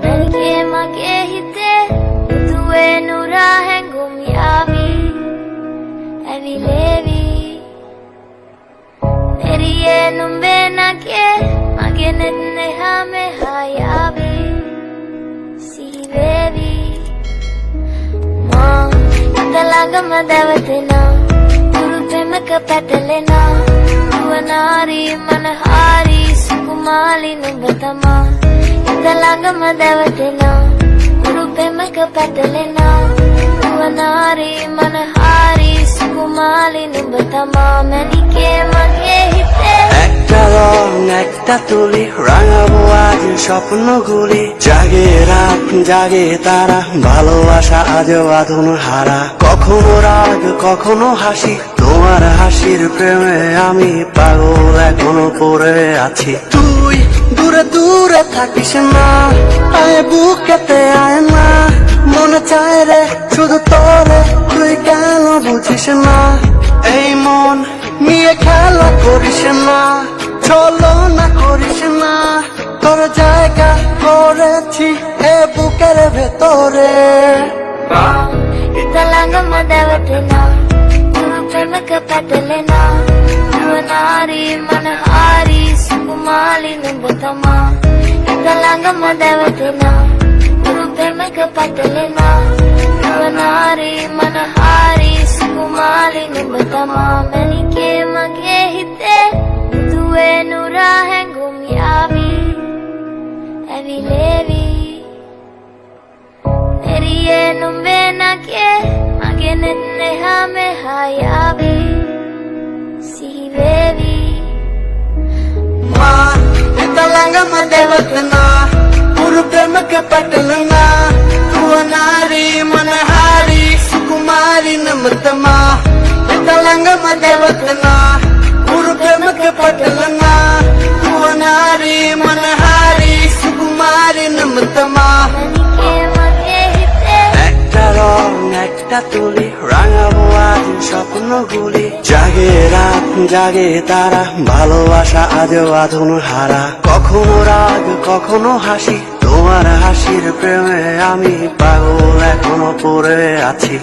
Perché ma che te due nura hengum yavi evi levi Neriye numbe na ke mage nenne hame hayavi si baby ma dalagam devatina guru premaka patalena duanari manahari sukumali numbatama dalagam devatina guru premaka patalena duanari manahari sukumali numbatama manike mage hite একটা রং একটা তুলি রাঙাবো আজ স্বপ্নগুলি জাগে রাত জাগে তারা ভালোবাসা আজ বাঁধন হারা কখনো রাগ কখনো হাসি তোমার হাসির প্রেমে আমি পাগল এখনো পড়ে আছি তুই দূরে দূরে থাকিস না আয় বুকেতে আয় না মনে চায় রে শুধু তোরে তুই কেন বুঝিস না এই মন নিয়ে খেলা করিস না চলো না করিস না তোর জায়গা করেছি এ বুকের ভেতরে dalagam devatina guru premaka patalena duanari manahari sukumali numbatama dalagam devatina guru premaka patalena duanari manahari sukumali numbatama manike mage hite due nura hengum yavi evi levi Neriye numbe na ke mage nenne hame hayavi si baby మా ఇంతలంగమ్మ దేవతనా గురు ప్రేమక పట్టలనా తువనారి మనహారి సుకుమారి నమతమా ఇంతలంగమ్మ దేవతనా గురు ప్రేమక పట్టలనా తువనారి మనహారి సుకుమారి నమతమా manike mage hite একটা রং একটা তুলি রাঙাবো আজ স্বপ্নগুলি জাগে রাত জাগে তারা ভালোবাসা আজ বাঁধন হারা কখনো রাগ কখনো হাসি তোমার হাসির প্রেমে আমি পাগল এখনো পড়ে আছি